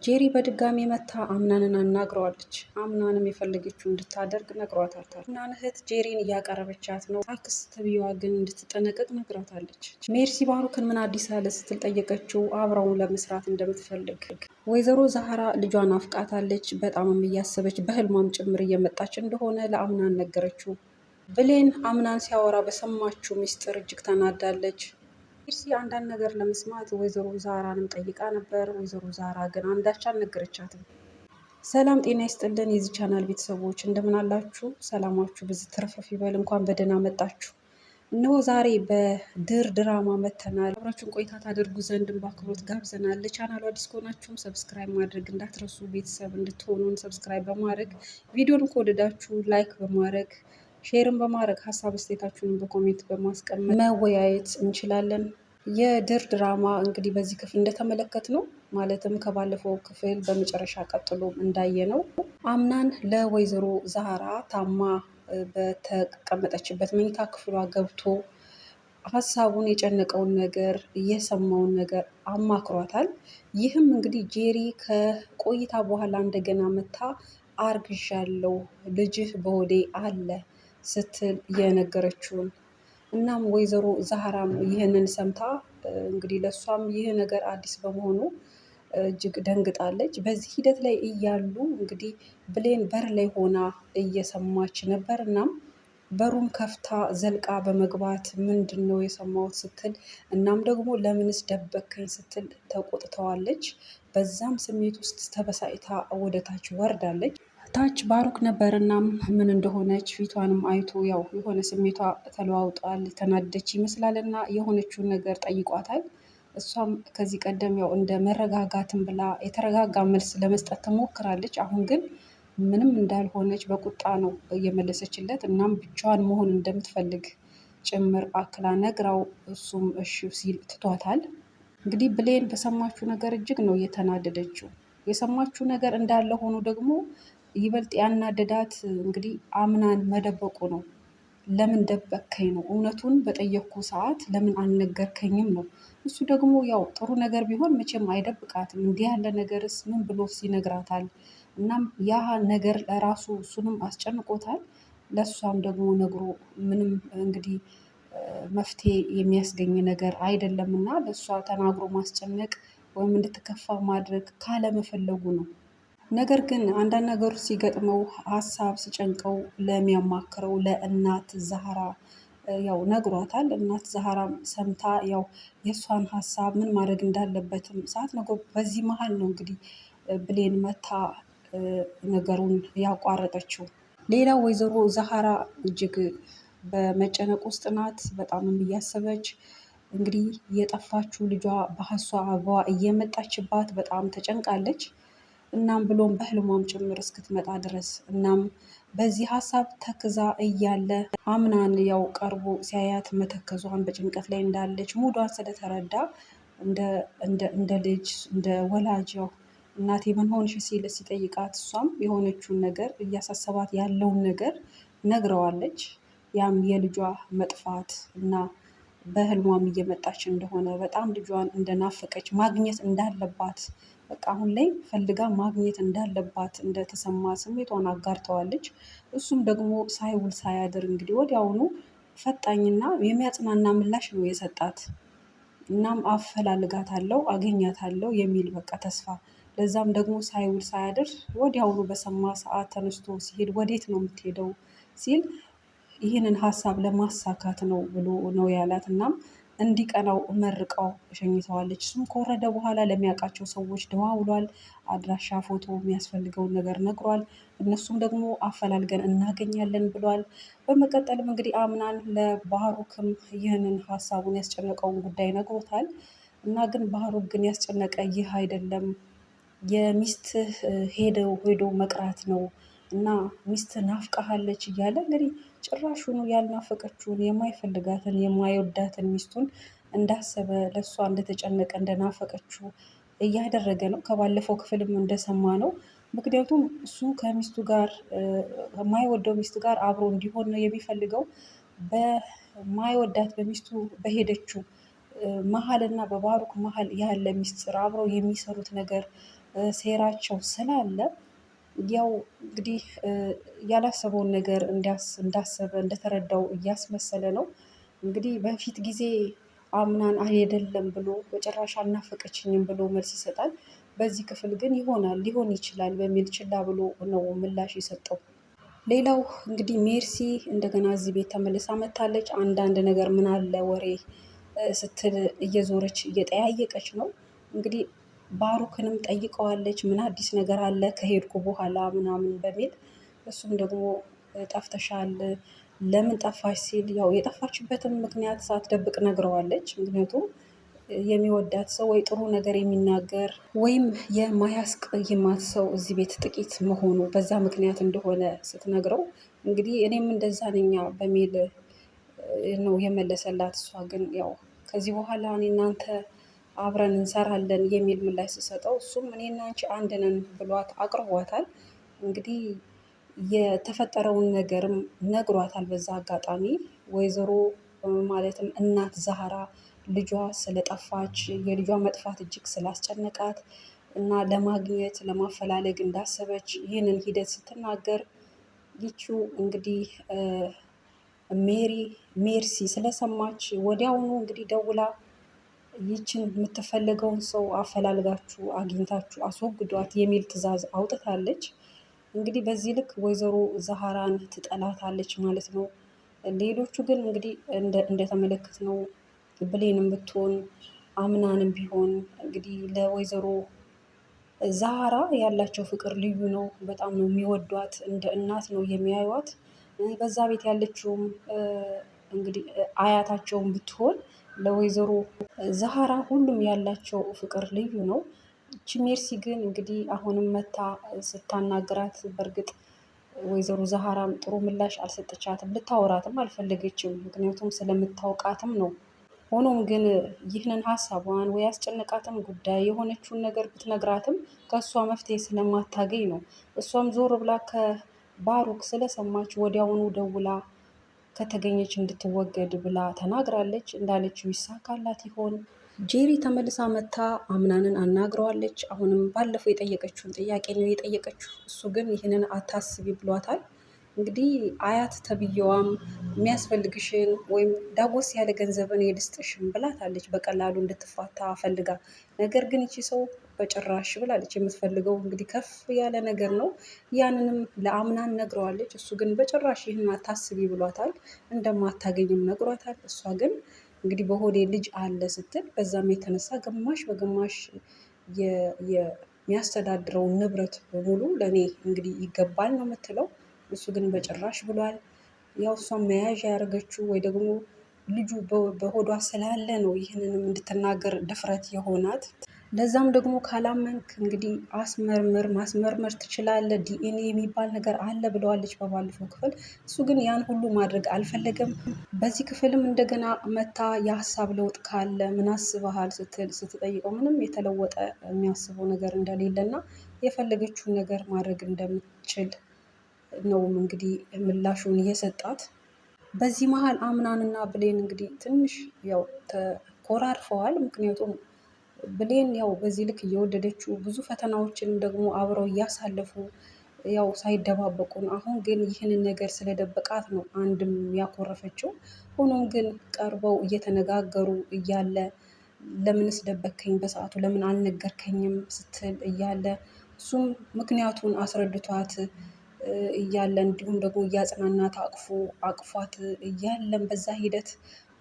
ጄሪ በድጋሚ መታ አምናንን አናግረዋለች። አምናንም የፈለገችው እንድታደርግ ነግሯታል። አምናን እህት ጄሪን እያቀረበቻት ነው። አክስት ተብዬዋ ግን እንድትጠነቀቅ ነግራታለች። ሜርሲ ባሩክን ምን አዲስ አለ ስትል ጠየቀችው። አብረውን ለመስራት እንደምትፈልግ ወይዘሮ ዛህራ ልጇን አፍቃታለች። በጣምም እያሰበች በህልሟም ጭምር እየመጣች እንደሆነ ለአምናን ነገረችው። ብሌን አምናን ሲያወራ በሰማችው ሚስጥር እጅግ ተናዳለች። ሜርሲ አንዳንድ ነገር ለመስማት ወይዘሮ ዛራንም ጠይቃ ነበር። ወይዘሮ ዛራ ግን አንዳች አልነገረቻትም። ሰላም ጤና ይስጥልን የዚህ ቻናል ቤተሰቦች እንደምን አላችሁ? ሰላማችሁ ብዙ ትርፍርፍ ይበል። እንኳን በደህና መጣችሁ። እነሆ ዛሬ በድር ድራማ መተናል። አብራችሁን ቆይታ ታደርጉ ዘንድም በአክብሮት ጋብዘናል። ለቻናሉ አዲስ ከሆናችሁም ሰብስክራይብ ማድረግ እንዳትረሱ፣ ቤተሰብ እንድትሆኑን ሰብስክራይብ በማድረግ ቪዲዮን ከወደዳችሁ ላይክ በማድረግ ሼርን በማድረግ ሀሳብ አስተያየታችሁን በኮሜንት በማስቀመጥ መወያየት እንችላለን። የድር ድራማ እንግዲህ በዚህ ክፍል እንደተመለከት ነው ማለትም ከባለፈው ክፍል በመጨረሻ ቀጥሎ እንዳየ ነው አምናን ለወይዘሮ ዛህራ ታማ በተቀመጠችበት መኝታ ክፍሏ ገብቶ ሀሳቡን የጨነቀውን ነገር የሰማውን ነገር አማክሯታል። ይህም እንግዲህ ጄሪ ከቆይታ በኋላ እንደገና መታ አርግዣለሁ ልጅህ በሆዴ አለ ስትል የነገረችውን እናም ወይዘሮ ዛህራም ይህንን ሰምታ እንግዲህ ለእሷም ይህ ነገር አዲስ በመሆኑ እጅግ ደንግጣለች። በዚህ ሂደት ላይ እያሉ እንግዲህ ብሌን በር ላይ ሆና እየሰማች ነበር። እናም በሩን ከፍታ ዘልቃ በመግባት ምንድን ነው የሰማሁት ስትል እናም ደግሞ ለምንስ ደበከኝ ስትል ተቆጥተዋለች። በዛም ስሜት ውስጥ ተበሳጭታ ወደታች ወርዳለች። ታች ባሩክ ነበር። እናም ምን እንደሆነች ፊቷንም አይቶ ያው የሆነ ስሜቷ ተለዋውጧል። ተናደች ይመስላል እና የሆነችውን ነገር ጠይቋታል። እሷም ከዚህ ቀደም ያው እንደ መረጋጋትን ብላ የተረጋጋ መልስ ለመስጠት ትሞክራለች። አሁን ግን ምንም እንዳልሆነች በቁጣ ነው እየመለሰችለት። እናም ብቻዋን መሆን እንደምትፈልግ ጭምር አክላ ነግራው እሱም እሺ ሲል ትቷታል። እንግዲህ ብሌን በሰማችው ነገር እጅግ ነው እየተናደደችው። የሰማችው ነገር እንዳለ ሆኖ ደግሞ ይበልጥ ያናደዳት እንግዲህ አምናን መደበቁ ነው። ለምን ደበከኝ ነው፣ እውነቱን በጠየቅኩ ሰዓት ለምን አልነገርከኝም ነው። እሱ ደግሞ ያው ጥሩ ነገር ቢሆን መቼም አይደብቃትም። እንዲህ ያለ ነገርስ ምን ብሎ ይነግራታል? እናም ያ ነገር ለራሱ እሱንም አስጨንቆታል። ለእሷም ደግሞ ነግሮ ምንም እንግዲህ መፍትሄ የሚያስገኝ ነገር አይደለም እና ለእሷ ተናግሮ ማስጨነቅ ወይም እንድትከፋ ማድረግ ካለመፈለጉ ነው። ነገር ግን አንዳንድ ነገሮች ሲገጥመው ሀሳብ ሲጨንቀው ለሚያማክረው ለእናት ዛህራ ያው ነግሯታል። እናት ዛህራም ሰምታ ያው የእሷን ሀሳብ ምን ማድረግ እንዳለበትም ሳትነግረው በዚህ መሀል ነው እንግዲህ ብሌን መታ ነገሩን ያቋረጠችው። ሌላው ወይዘሮ ዛህራ እጅግ በመጨነቅ ውስጥ ናት። በጣምም እያሰበች እንግዲህ የጠፋችው ልጇ በሀሳቧ እየመጣችባት በጣም ተጨንቃለች። እናም ብሎም በህልሟም ጭምር እስክትመጣ ድረስ እናም በዚህ ሀሳብ ተክዛ እያለ አምናን ያው ቀርቦ ሲያያት መተከዟን በጭንቀት ላይ እንዳለች ሙዷን ስለተረዳ እንደ ልጅ እንደ ወላጅ ያው እናቴ ምን ሆንሽ ሲል ሲጠይቃት እሷም የሆነችውን ነገር እያሳሰባት ያለውን ነገር ነግረዋለች። ያም የልጇ መጥፋት እና በህልሟም እየመጣች እንደሆነ በጣም ልጇን እንደናፈቀች ማግኘት እንዳለባት በቃ አሁን ላይ ፈልጋ ማግኘት እንዳለባት እንደተሰማ ስሜቷን አጋርተዋለች። እሱም ደግሞ ሳይውል ሳያድር እንግዲህ ወዲያውኑ ፈጣኝና የሚያጽናና ምላሽ ነው የሰጣት። እናም አፈላልጋታለሁ አገኛታለሁ የሚል በቃ ተስፋ ለዛም ደግሞ ሳይውል ሳያድር ወዲያውኑ በሰማ ሰዓት ተነስቶ ሲሄድ ወዴት ነው የምትሄደው ሲል ይህንን ሀሳብ ለማሳካት ነው ብሎ ነው ያላት። እናም እንዲቀናው መርቃው ሸኝተዋለች። እሱም ከወረደ በኋላ ለሚያውቃቸው ሰዎች ደዋውሏል። አድራሻ፣ ፎቶ፣ የሚያስፈልገውን ነገር ነግሯል። እነሱም ደግሞ አፈላልገን እናገኛለን ብሏል። በመቀጠልም እንግዲህ አምናን ለባሩክም ይህንን ሀሳቡን ያስጨነቀውን ጉዳይ ነግሮታል። እና ግን ባሩክ ግን ያስጨነቀ ይህ አይደለም የሚስትህ ሄዶ መቅራት ነው እና ሚስት ናፍቃሃለች እያለ እንግዲህ ጭራሹኑ ያልናፈቀችውን የማይፈልጋትን የማይወዳትን ሚስቱን እንዳሰበ ለእሷ እንደተጨነቀ እንደናፈቀችው እያደረገ ነው። ከባለፈው ክፍልም እንደሰማ ነው። ምክንያቱም እሱ ከሚስቱ ጋር የማይወደው ሚስት ጋር አብሮ እንዲሆን ነው የሚፈልገው። በማይወዳት በሚስቱ በሄደችው መሀልና በባሩክ መሀል ያለ ሚስጥር አብረው የሚሰሩት ነገር ሴራቸው ስላለ ያው እንግዲህ ያላሰበውን ነገር እንዳሰበ እንደተረዳው እያስመሰለ ነው። እንግዲህ በፊት ጊዜ አምናን አይደለም ብሎ በጭራሽ አልናፈቀችኝም ብሎ መልስ ይሰጣል። በዚህ ክፍል ግን ይሆናል ሊሆን ይችላል በሚል ችላ ብሎ ነው ምላሽ የሰጠው። ሌላው እንግዲህ ሜርሲ እንደገና እዚህ ቤት ተመልሳ መታለች። አንዳንድ ነገር ምን አለ ወሬ ስትል እየዞረች እየጠያየቀች ነው። እንግዲህ ባሩክንም ጠይቀዋለች ምን አዲስ ነገር አለ ከሄድኩ በኋላ ምናምን በሚል እሱም ደግሞ ጠፍተሻል፣ ለምን ጠፋሽ ሲል ያው የጠፋችበትን ምክንያት ሳትደብቅ ነግረዋለች። ምክንያቱም የሚወዳት ሰው ወይ ጥሩ ነገር የሚናገር ወይም የማያስቀይማት ሰው እዚህ ቤት ጥቂት መሆኑ በዛ ምክንያት እንደሆነ ስትነግረው እንግዲህ እኔም እንደዛ ነኝ በሚል ነው የመለሰላት። እሷ ግን ያው ከዚህ በኋላ እኔ እናንተ አብረን እንሰራለን የሚል ምላሽ ስሰጠው እሱም እኔና አንቺ አንድ ነን ብሏት አቅርቧታል። እንግዲህ የተፈጠረውን ነገርም ነግሯታል። በዛ አጋጣሚ ወይዘሮ ማለትም እናት ዛህራ ልጇ ስለጠፋች የልጇ መጥፋት እጅግ ስላስጨነቃት እና ለማግኘት ለማፈላለግ እንዳሰበች ይህንን ሂደት ስትናገር ይቺው እንግዲህ ሜርሲ ስለሰማች ወዲያውኑ እንግዲህ ደውላ ይችን የምትፈልገውን ሰው አፈላልጋችሁ አግኝታችሁ አስወግዷት የሚል ትዕዛዝ አውጥታለች። እንግዲህ በዚህ ልክ ወይዘሮ ዛህራን ትጠላታለች ማለት ነው። ሌሎቹ ግን እንግዲህ እንደተመለከትነው ብሌንም ብትሆን አምናንም ቢሆን እንግዲህ ለወይዘሮ ዛህራ ያላቸው ፍቅር ልዩ ነው። በጣም ነው የሚወዷት፣ እንደ እናት ነው የሚያዩዋት። በዛ ቤት ያለችውም እንግዲህ አያታቸውን ብትሆን ለወይዘሮ ዛህራ ሁሉም ያላቸው ፍቅር ልዩ ነው። እቺ ሜርሲ ግን እንግዲህ አሁንም መታ ስታናግራት በእርግጥ ወይዘሮ ዛህራም ጥሩ ምላሽ አልሰጠቻትም፣ ልታወራትም አልፈለገችም። ምክንያቱም ስለምታውቃትም ነው። ሆኖም ግን ይህንን ሀሳቧን ወይ ያስጨነቃትን ጉዳይ የሆነችውን ነገር ብትነግራትም ከእሷ መፍትሄ ስለማታገኝ ነው። እሷም ዞር ብላ ከባሩክ ስለሰማች ወዲያውኑ ደውላ ከተገኘች እንድትወገድ ብላ ተናግራለች። እንዳለችው ይሳካላት ይሆን? ጄሪ ተመልሳ መታ አምናንን አናግረዋለች። አሁንም ባለፈው የጠየቀችውን ጥያቄ ነው የጠየቀችው። እሱ ግን ይህንን አታስቢ ብሏታል። እንግዲህ አያት ተብዬዋም የሚያስፈልግሽን ወይም ዳጎስ ያለ ገንዘብን የልስጥሽን ብላታለች፣ በቀላሉ እንድትፋታ ፈልጋ። ነገር ግን ይቺ ሰው በጭራሽ ብላለች። የምትፈልገው እንግዲህ ከፍ ያለ ነገር ነው። ያንንም ለአምናን ነግረዋለች። እሱ ግን በጭራሽ ይህን አታስቢ ብሏታል። እንደማታገኝም ነግሯታል። እሷ ግን እንግዲህ በሆዴ ልጅ አለ ስትል በዛም የተነሳ ግማሽ በግማሽ የሚያስተዳድረውን ንብረት በሙሉ ለእኔ እንግዲህ ይገባል ነው የምትለው። እሱ ግን በጭራሽ ብሏል። ያው እሷን መያዣ ያደረገችው ወይ ደግሞ ልጁ በሆዷ ስላለ ነው ይህንንም እንድትናገር ድፍረት የሆናት። ለዛም ደግሞ ካላመንክ እንግዲህ አስመርምር፣ ማስመርመር ትችላለህ፣ ዲኤንኤ የሚባል ነገር አለ ብለዋለች በባለፈው ክፍል። እሱ ግን ያን ሁሉ ማድረግ አልፈለገም። በዚህ ክፍልም እንደገና መታ የሀሳብ ለውጥ ካለ ምን አስበሃል ስትል ስትጠይቀው ምንም የተለወጠ የሚያስበው ነገር እንደሌለና የፈለገችውን ነገር ማድረግ እንደምትችል ነውም እንግዲህ ምላሹን የሰጣት። በዚህ መሀል አምናንና ብሌን እንግዲህ ትንሽ ያው ተኮራርፈዋል። ምክንያቱም ብሌን ያው በዚህ ልክ እየወደደችው ብዙ ፈተናዎችንም ደግሞ አብረው እያሳለፉ ያው ሳይደባበቁን፣ አሁን ግን ይህንን ነገር ስለደበቃት ነው አንድም ያኮረፈችው። ሆኖም ግን ቀርበው እየተነጋገሩ እያለ ለምንስ ደበከኝ በሰዓቱ ለምን አልነገርከኝም ስትል እያለ እሱም ምክንያቱን አስረድቷት እያለ እንዲሁም ደግሞ እያጽናናት አቅፏት እያለም በዛ ሂደት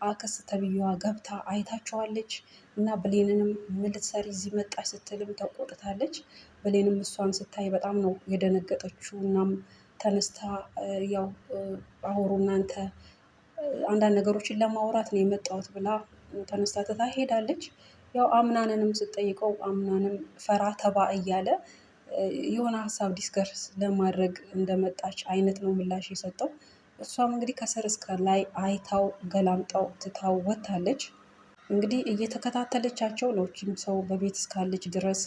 አክስት ተብዬዋ ገብታ አይታቸዋለች። እና ብሌንንም ምን ልትሰሪ እዚህ መጣች ስትልም ተቆጥታለች። ብሌንም እሷን ስታይ በጣም ነው የደነገጠችው። እናም ተነስታ ያው አውሩ እናንተ አንዳንድ ነገሮችን ለማውራት ነው የመጣሁት ብላ ተነስታ ትታ ሄዳለች። ያው አምናንንም ስትጠይቀው አምናንም ፈራ ተባ እያለ የሆነ ሀሳብ ዲስከርስ ለማድረግ እንደመጣች አይነት ነው ምላሽ የሰጠው። እሷም እንግዲህ ከስር እስከ ላይ አይታው ገላምጣው ትታው ወጥታለች። እንግዲህ እየተከታተለቻቸው ነው። ይህችም ሰው በቤት እስካለች ድረስ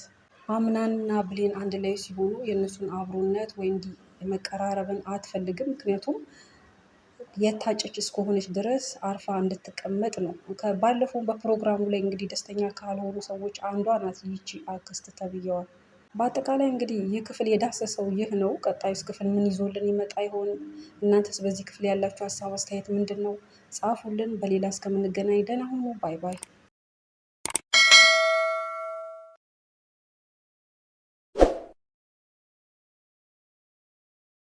አምናንና ብሌን አንድ ላይ ሲሆኑ የእነሱን አብሮነት ወይ እንዲህ መቀራረብን አትፈልግም። ምክንያቱም የታጨች እስከሆነች ድረስ አርፋ እንድትቀመጥ ነው። ባለፈው በፕሮግራሙ ላይ እንግዲህ ደስተኛ ካልሆኑ ሰዎች አንዷ ናት ይቺ አክስት ተብዬዋል። በአጠቃላይ እንግዲህ ይህ ክፍል የዳሰሰው ይህ ነው። ቀጣዩስ ክፍል ምን ይዞልን ይመጣ ይሆን? እናንተስ በዚህ ክፍል ያላችሁ ሀሳብ አስተያየት ምንድን ነው? ጻፉልን። በሌላ እስከምንገናኝ ደህና ሁኑ። ባይ ባይ።